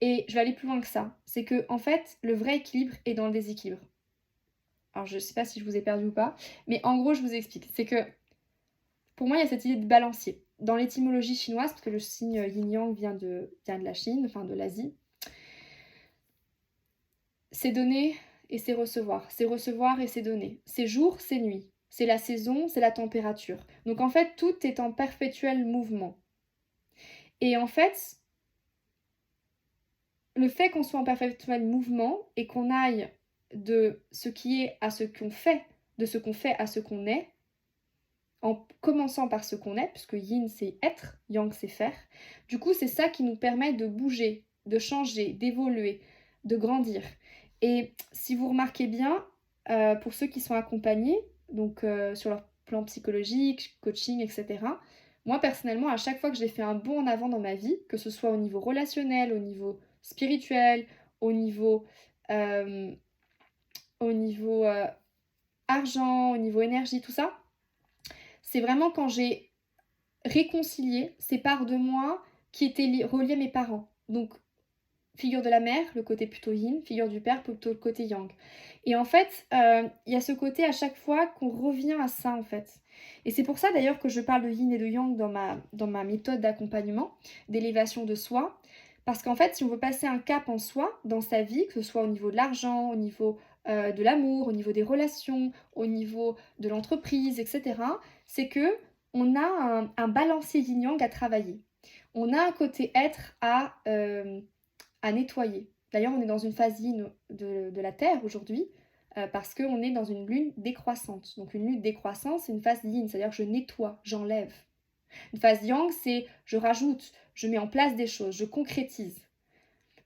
Et je vais aller plus loin que ça. C'est que, en fait, le vrai équilibre est dans le déséquilibre. Alors, je ne sais pas si je vous ai perdu ou pas, mais en gros, je vous explique. C'est que, pour moi, il y a cette idée de balancier. Dans l'étymologie chinoise, parce que le signe yin-yang vient de la Chine, enfin de l'Asie, c'est donner et c'est recevoir. C'est recevoir et c'est donner. C'est jour, c'est nuit. C'est la saison, c'est la température. Donc en fait, tout est en perpétuel mouvement. Et en fait, le fait qu'on soit en perpétuel mouvement et qu'on aille de ce qui est à ce qu'on fait, de ce qu'on fait à ce qu'on est, en commençant par ce qu'on est, puisque yin c'est être, yang c'est faire, du coup c'est ça qui nous permet de bouger, de changer, d'évoluer, de grandir. Et si vous remarquez bien, pour ceux qui sont accompagnés, donc sur leur plan psychologique, coaching, etc., moi personnellement, à chaque fois que j'ai fait un bond en avant dans ma vie, que ce soit au niveau relationnel, au niveau spirituel, au niveau, euh, au niveau argent, au niveau énergie, tout ça, c'est vraiment quand j'ai réconcilié ces parts de moi qui étaient reliées à mes parents. Donc, figure de la mère, le côté plutôt yin, figure du père, plutôt le côté yang. Et en fait, il y a ce côté à chaque fois qu'on revient à ça, en fait. Et c'est pour ça d'ailleurs que je parle de yin et de yang dans ma méthode d'accompagnement, d'élévation de soi. Parce qu'en fait, si on veut passer un cap en soi, dans sa vie, que ce soit au niveau de l'argent, au niveau de l'amour, au niveau des relations, au niveau de l'entreprise, etc., c'est que on a un balancier yin-yang à travailler. On a un côté être à nettoyer. D'ailleurs, on est dans une phase yin de la Terre aujourd'hui, parce qu'on est dans une lune décroissante. Donc une lune décroissante, c'est une phase yin, c'est-à-dire que je nettoie, j'enlève. Une phase yang, c'est je rajoute, je mets en place des choses, je concrétise.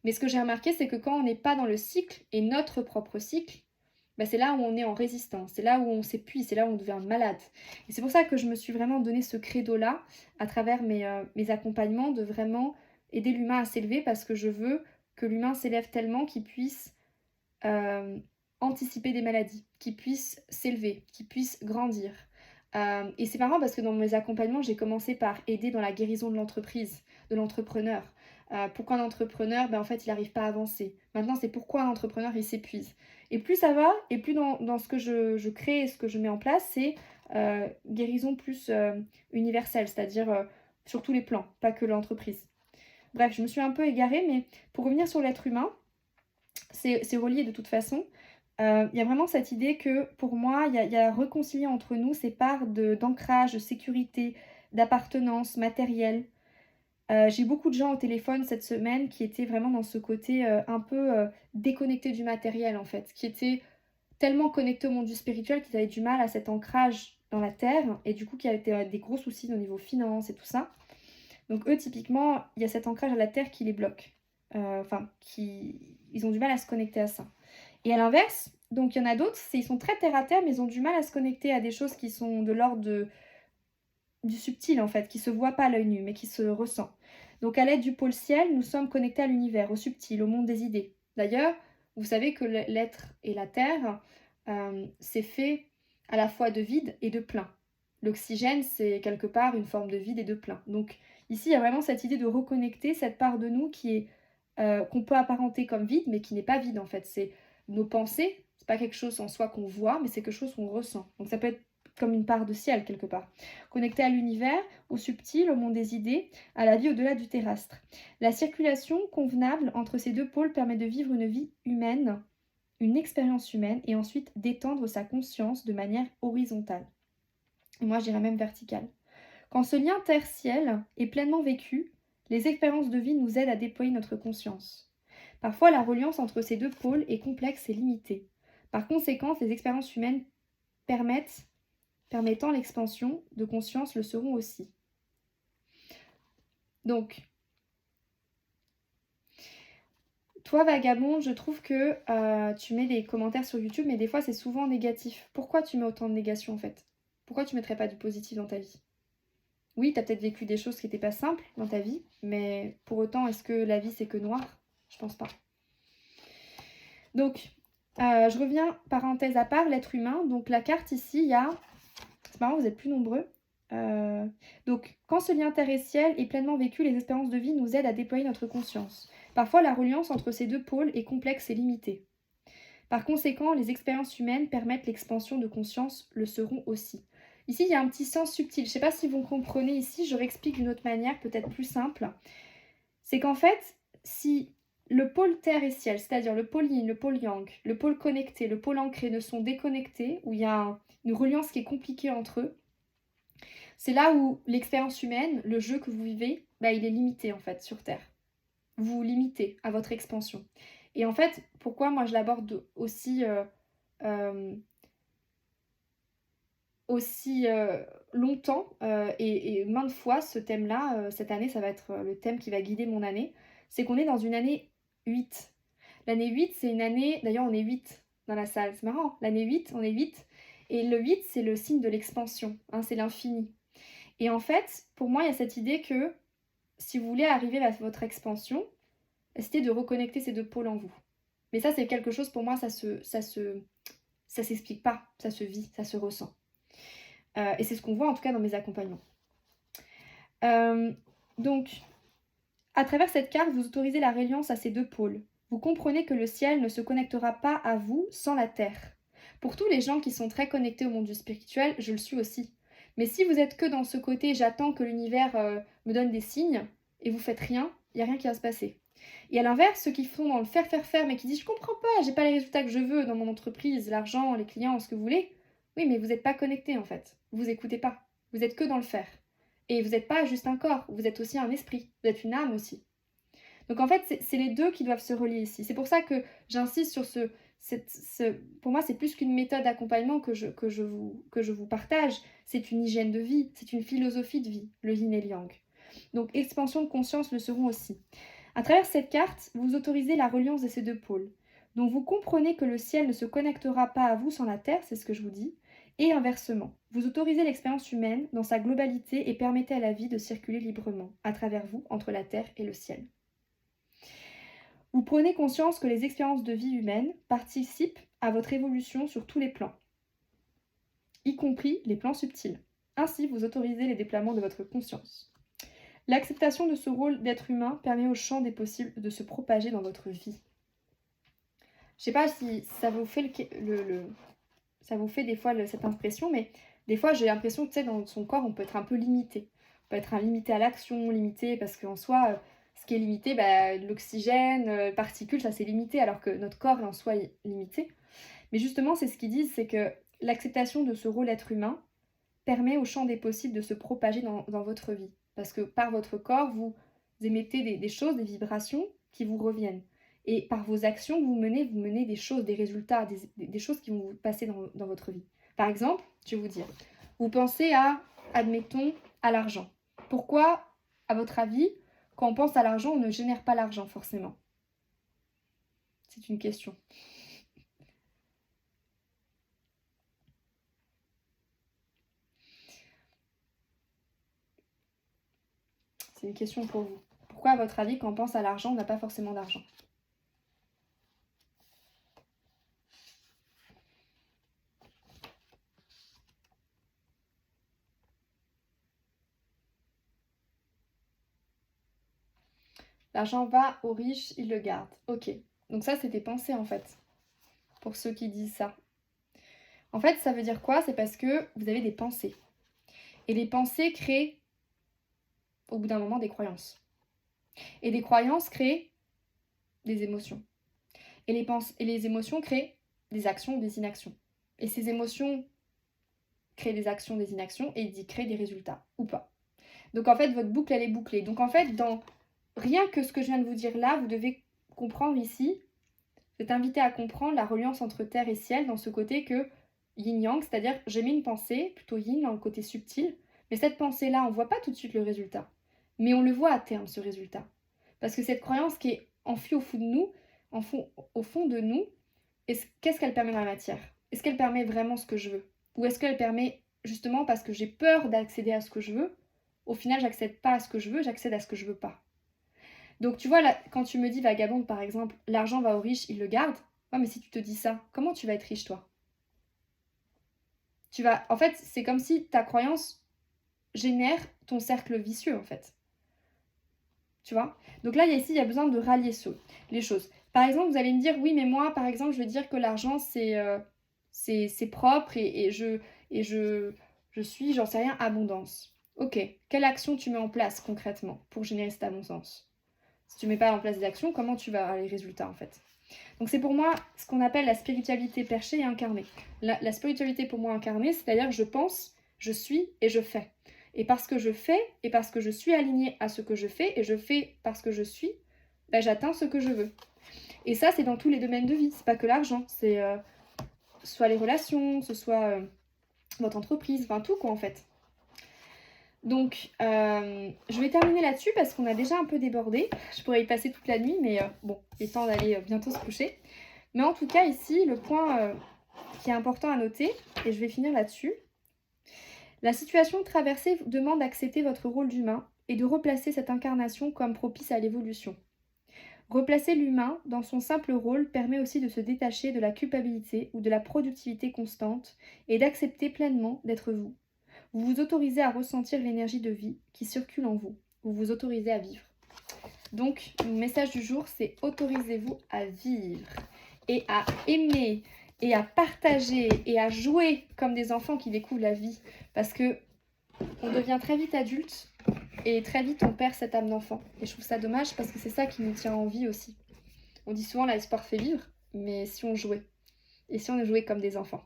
Mais ce que j'ai remarqué, c'est que quand on n'est pas dans le cycle, et notre propre cycle, bah c'est là où on est en résistance, c'est là où on s'épuise, c'est là où on devient malade. Et c'est pour ça que je me suis vraiment donné ce credo-là, à travers mes accompagnements, de vraiment aider l'humain à s'élever, parce que je veux que l'humain s'élève tellement qu'il puisse anticiper des maladies, qu'il puisse s'élever, qu'il puisse grandir. Et c'est marrant parce que dans mes accompagnements, j'ai commencé par aider dans la guérison de l'entreprise, de l'entrepreneur. Pourquoi un entrepreneur, en fait, il n'arrive pas à avancer. Maintenant, c'est pourquoi un entrepreneur, il s'épuise. Et plus ça va, et plus dans ce que je crée et ce que je mets en place, c'est guérison plus universelle, c'est-à-dire sur tous les plans, pas que l'entreprise. Bref, je me suis un peu égarée, mais pour revenir sur l'être humain, c'est relié de toute façon. Il y a vraiment cette idée que, pour moi, il y a réconcilier entre nous ces parts d'ancrage, de sécurité, d'appartenance matérielle. J'ai beaucoup de gens au téléphone cette semaine qui étaient vraiment dans ce côté un peu déconnecté du matériel, en fait, qui étaient tellement connectés au monde du spirituel qu'ils avaient du mal à cet ancrage dans la terre, et du coup qui avaient des gros soucis au niveau finance et tout ça. Donc eux, typiquement, il y a cet ancrage à la terre qui les bloque. Ils ont du mal à se connecter à ça. Et à l'inverse, donc il y en a d'autres, ils sont très terre à terre, mais ils ont du mal à se connecter à des choses qui sont de l'ordre du subtil en fait, qui se voit pas à l'œil nu, mais qui se ressent. Donc à l'aide du pôle ciel, nous sommes connectés à l'univers, au subtil, au monde des idées. D'ailleurs, vous savez que l'être et la terre, c'est fait à la fois de vide et de plein. L'oxygène, c'est quelque part une forme de vide et de plein. Donc ici, il y a vraiment cette idée de reconnecter cette part de nous qui est qu'on peut apparenter comme vide, mais qui n'est pas vide en fait. C'est nos pensées, c'est pas quelque chose en soi qu'on voit, mais c'est quelque chose qu'on ressent. Donc ça peut être comme une part de ciel quelque part. Connecté à l'univers, au subtil, au monde des idées, à la vie au-delà du terrestre. La circulation convenable entre ces deux pôles permet de vivre une vie humaine, une expérience humaine, et ensuite d'étendre sa conscience de manière horizontale. Et moi, je dirais même verticale. Quand ce lien terre-ciel est pleinement vécu, les expériences de vie nous aident à déployer notre conscience. Parfois, la reliance entre ces deux pôles est complexe et limitée. Par conséquent, les expériences humaines permettant l'expansion de conscience le seront aussi. Donc, toi, Vagabond, je trouve que tu mets des commentaires sur YouTube, mais des fois, c'est souvent négatif. Pourquoi tu mets autant de négation, en fait? Pourquoi tu ne mettrais pas du positif dans ta vie? Oui, tu as peut-être vécu des choses qui n'étaient pas simples dans ta vie, mais pour autant, est-ce que la vie, c'est que noir? Je pense pas. Donc, je reviens, parenthèse à part, l'être humain. Donc, la carte ici, il y a... C'est marrant, vous êtes plus nombreux. Donc, quand ce lien terre et ciel est pleinement vécu, les espérances de vie nous aident à déployer notre conscience. Parfois, la reliance entre ces deux pôles est complexe et limitée. Par conséquent, les expériences humaines permettent l'expansion de conscience, le seront aussi. Ici, il y a un petit sens subtil. Je ne sais pas si vous comprenez ici, je réexplique d'une autre manière, peut-être plus simple. C'est qu'en fait, si le pôle terre et ciel, c'est-à-dire le pôle yin, le pôle yang, le pôle connecté, le pôle ancré ne sont déconnectés, où il y a une reliance qui est compliquée entre eux, c'est là où l'expérience humaine, le jeu que vous vivez, il est limité en fait sur Terre. Vous vous limitez à votre expansion. Et en fait, pourquoi moi je l'aborde aussi, longtemps et maintes fois ce thème-là, cette année ça va être le thème qui va guider mon année, c'est qu'on est dans une année 8. L'année 8 c'est une année, d'ailleurs on est 8 dans la salle, c'est marrant, l'année 8 on est 8 et le 8 c'est le signe de l'expansion, hein, c'est l'infini. Et en fait, pour moi, il y a cette idée que si vous voulez arriver à votre expansion, essayez de reconnecter ces deux pôles en vous. Mais ça, c'est quelque chose, pour moi, ça s'explique pas, ça se vit, ça se ressent. Et c'est ce qu'on voit en tout cas dans mes accompagnements. Donc, à travers cette carte, vous autorisez la reliance à ces deux pôles. Vous comprenez que le ciel ne se connectera pas à vous sans la terre. Pour tous les gens qui sont très connectés au monde du spirituel, je le suis aussi. Mais si vous êtes que dans ce côté, j'attends que l'univers me donne des signes, et vous faites rien, il n'y a rien qui va se passer. Et à l'inverse, ceux qui font dans le faire, mais qui disent je comprends pas, j'ai pas les résultats que je veux dans mon entreprise, l'argent, les clients, ce que vous voulez. Oui, mais vous n'êtes pas connecté en fait. Vous écoutez pas. Vous êtes que dans le faire. Et vous n'êtes pas juste un corps, vous êtes aussi un esprit, vous êtes une âme aussi. Donc en fait, c'est les deux qui doivent se relier ici. C'est pour ça que j'insiste sur pour moi, c'est plus qu'une méthode d'accompagnement que je vous partage. C'est une hygiène de vie, c'est une philosophie de vie, le yin et le yang. Donc expansion de conscience le seront aussi. À travers cette carte, vous autorisez la reliance de ces deux pôles. Donc vous comprenez que le ciel ne se connectera pas à vous sans la terre, c'est ce que je vous dis, et inversement. Vous autorisez l'expérience humaine dans sa globalité et permettez à la vie de circuler librement, à travers vous, entre la terre et le ciel. Vous prenez conscience que les expériences de vie humaine participent à votre évolution sur tous les plans, y compris les plans subtils. Ainsi, vous autorisez les déploiements de votre conscience. L'acceptation de ce rôle d'être humain permet au champ des possibles de se propager dans votre vie. Je sais pas si ça vous fait ça vous fait des fois cette impression, mais des fois j'ai l'impression que dans son corps on peut être un peu limité. On peut être limité à l'action, limité parce qu'en soi, ce qui est limité, l'oxygène, particules, ça c'est limité, alors que notre corps en soi est limité. Mais justement, c'est ce qu'ils disent, c'est que l'acceptation de ce rôle d'être humain permet au champ des possibles de se propager dans votre vie. Parce que par votre corps, vous émettez des choses, des vibrations qui vous reviennent. Et par vos actions, vous menez des choses, des résultats, des choses qui vont vous passer dans votre vie. Par exemple, je vais vous dire, vous pensez à, admettons, à l'argent. Pourquoi, à votre avis, quand on pense à l'argent, on ne génère pas l'argent forcément? C'est une question. C'est une question pour vous. Pourquoi, à votre avis, quand on pense à l'argent, on n'a pas forcément d'argent? L'argent va aux riches, ils le gardent. Ok. Donc ça, c'est des pensées en fait, pour ceux qui disent ça. En fait, ça veut dire quoi? C'est parce que vous avez des pensées. Et les pensées créent, au bout d'un moment, des croyances. Et des croyances créent des émotions. Et les émotions créent des actions ou des inactions. Et ces émotions créent des actions, des inactions, et ils créent des résultats, ou pas. Donc en fait, votre boucle, elle est bouclée. Donc en fait, dans rien que ce que je viens de vous dire là, vous devez comprendre ici, vous êtes invité à comprendre la reliance entre terre et ciel dans ce côté que yin-yang, c'est-à-dire j'ai mis une pensée, plutôt yin, dans le côté subtil, mais cette pensée-là, on ne voit pas tout de suite le résultat. Mais on le voit à terme, ce résultat. Parce que cette croyance qui est enfuie au fond de nous, au fond de nous, qu'est-ce qu'elle permet dans la matière? Est-ce qu'elle permet vraiment ce que je veux? Ou est-ce qu'elle permet, justement, parce que j'ai peur d'accéder à ce que je veux, au final, j'accède pas à ce que je veux, j'accède à ce que je veux pas. Donc tu vois, là, quand tu me dis vagabonde, par exemple, l'argent va aux riches, ils le gardent. Ouais, mais si tu te dis ça, comment tu vas être riche, toi? En fait, c'est comme si ta croyance génère ton cercle vicieux, en fait. Tu vois? Donc là, il y a besoin de rallier les choses. Par exemple, vous allez me dire, oui, mais moi, par exemple, je veux dire que l'argent, c'est propre et je suis, j'en sais rien, abondance. Ok, quelle action tu mets en place concrètement pour générer cette abondance? Si tu mets pas en place des actions, comment tu vas avoir les résultats en fait? Donc c'est pour moi ce qu'on appelle la spiritualité perchée et incarnée. La spiritualité pour moi incarnée, c'est-à-dire que je pense, je suis et je fais. Et parce que je fais et parce que je suis alignée à ce que je fais et je fais parce que je suis, ben, j'atteins ce que je veux. Et ça, c'est dans tous les domaines de vie. C'est pas que l'argent, c'est soit les relations, ce soit votre entreprise, enfin tout quoi en fait. Donc, je vais terminer là-dessus parce qu'on a déjà un peu débordé. Je pourrais y passer toute la nuit, mais bon, il est temps d'aller bientôt se coucher. Mais en tout cas, ici, le point qui est important à noter, et je vais finir là-dessus, la situation traversée demande d'accepter votre rôle d'humain et de replacer cette incarnation comme propice à l'évolution. Replacer l'humain dans son simple rôle permet aussi de se détacher de la culpabilité ou de la productivité constante et d'accepter pleinement d'être vous. Vous vous autorisez à ressentir l'énergie de vie qui circule en vous. Vous vous autorisez à vivre. Donc, le message du jour, c'est autorisez-vous à vivre et à aimer et à partager et à jouer comme des enfants qui découvrent la vie. Parce que on devient très vite adulte et très vite on perd cette âme d'enfant. Et je trouve ça dommage parce que c'est ça qui nous tient en vie aussi. On dit souvent la sport fait vivre, mais si on jouait. Et si on jouait comme des enfants.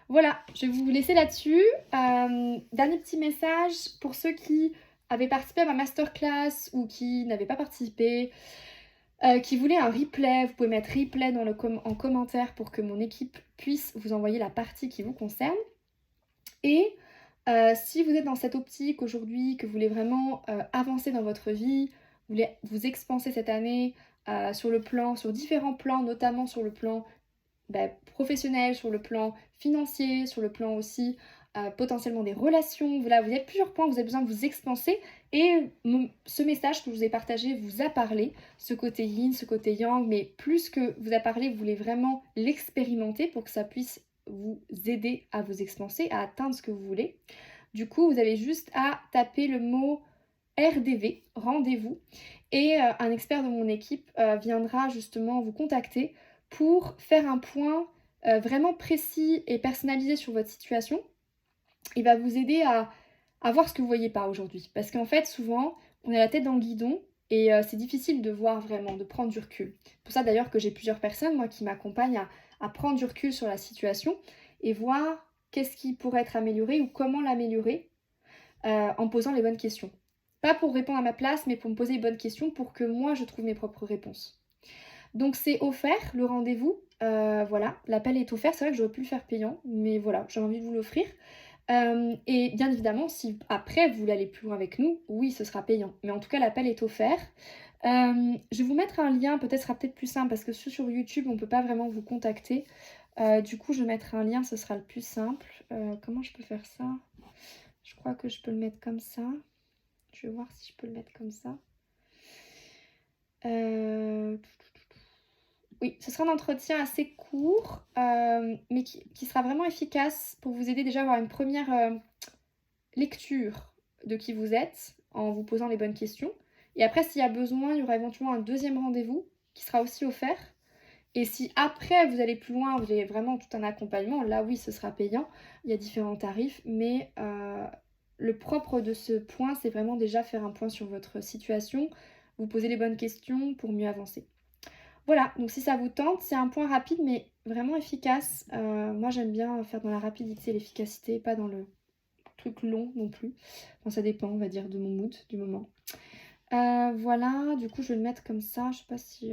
Voilà, je vais vous laisser là-dessus. Dernier petit message pour ceux qui avaient participé à ma masterclass ou qui n'avaient pas participé, qui voulaient un replay. Vous pouvez mettre replay en commentaire pour que mon équipe puisse vous envoyer la partie qui vous concerne. Et si vous êtes dans cette optique aujourd'hui, que vous voulez vraiment avancer dans votre vie, vous voulez vous expanser cette année sur différents plans, notamment sur le plan professionnel, sur le plan financier, sur le plan aussi potentiellement des relations. Voilà, vous avez plusieurs points, vous avez besoin de vous expanser et ce message que je vous ai partagé vous a parlé, ce côté yin, ce côté yang, mais plus que vous a parlé, vous voulez vraiment l'expérimenter pour que ça puisse vous aider à vous expanser, à atteindre ce que vous voulez. Du coup, vous avez juste à taper le mot RDV, rendez-vous, et un expert de mon équipe viendra justement vous contacter pour faire un point vraiment précis et personnalisé sur votre situation. Il va vous aider à voir ce que vous ne voyez pas aujourd'hui. Parce qu'en fait, souvent, on a la tête dans le guidon et c'est difficile de voir vraiment, de prendre du recul. C'est pour ça d'ailleurs que j'ai plusieurs personnes, moi, qui m'accompagnent à prendre du recul sur la situation et voir qu'est-ce qui pourrait être amélioré ou comment l'améliorer en posant les bonnes questions. Pas pour répondre à ma place, mais pour me poser les bonnes questions pour que moi, je trouve mes propres réponses. Donc c'est offert le rendez-vous. Voilà, l'appel est offert. C'est vrai que j'aurais pu le faire payant, mais voilà, j'ai envie de vous l'offrir. Et bien évidemment, si après vous voulez aller plus loin avec nous, oui, ce sera payant. Mais en tout cas, l'appel est offert. Je vais vous mettre un lien, peut-être sera peut-être plus simple parce que sur YouTube, on ne peut pas vraiment vous contacter. Du coup, je vais mettre un lien, ce sera le plus simple. Comment je peux faire ça? Je crois que je peux le mettre comme ça. Je vais voir si je peux le mettre comme ça. Oui, ce sera un entretien assez court, mais qui sera vraiment efficace pour vous aider déjà à avoir une première lecture de qui vous êtes en vous posant les bonnes questions. Et après, s'il y a besoin, il y aura éventuellement un deuxième rendez-vous qui sera aussi offert. Et si après vous allez plus loin, vous avez vraiment tout un accompagnement, là oui, ce sera payant. Il y a différents tarifs, mais le propre de ce point, c'est vraiment déjà faire un point sur votre situation, vous poser les bonnes questions pour mieux avancer. Voilà, donc si ça vous tente, c'est un point rapide mais vraiment efficace. Moi j'aime bien faire dans la rapidité, l'efficacité, pas dans le truc long non plus. Enfin, ça dépend, on va dire, de mon mood, du moment. Voilà, du coup je vais le mettre comme ça. Je sais pas si...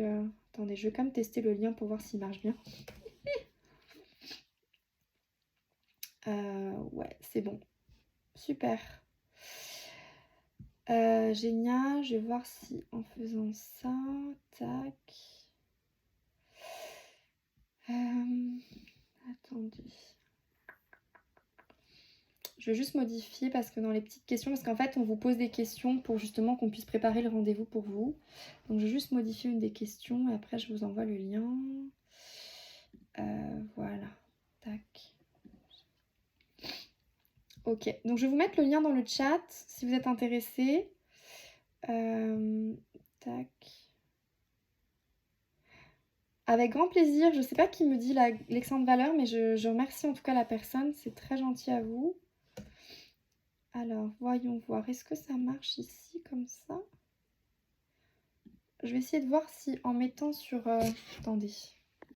Attendez, je vais quand même tester le lien pour voir s'il marche bien. Ouais, c'est bon. Super. Génial, je vais voir si en faisant ça, tac. Attendez. Je vais juste modifier parce que dans les petites questions, parce qu'en fait on vous pose des questions pour justement qu'on puisse préparer le rendez-vous pour vous. Donc je vais juste modifier une des questions et après je vous envoie le lien. Voilà, tac. Ok, donc je vais vous mettre le lien dans le chat si vous êtes intéressé. Tac. Avec grand plaisir, je sais pas qui me dit l'excellente valeur, mais je remercie en tout cas la personne, c'est très gentil à vous. Alors, voyons voir, est-ce que ça marche ici comme ça? Je vais essayer de voir si en mettant sur... attendez.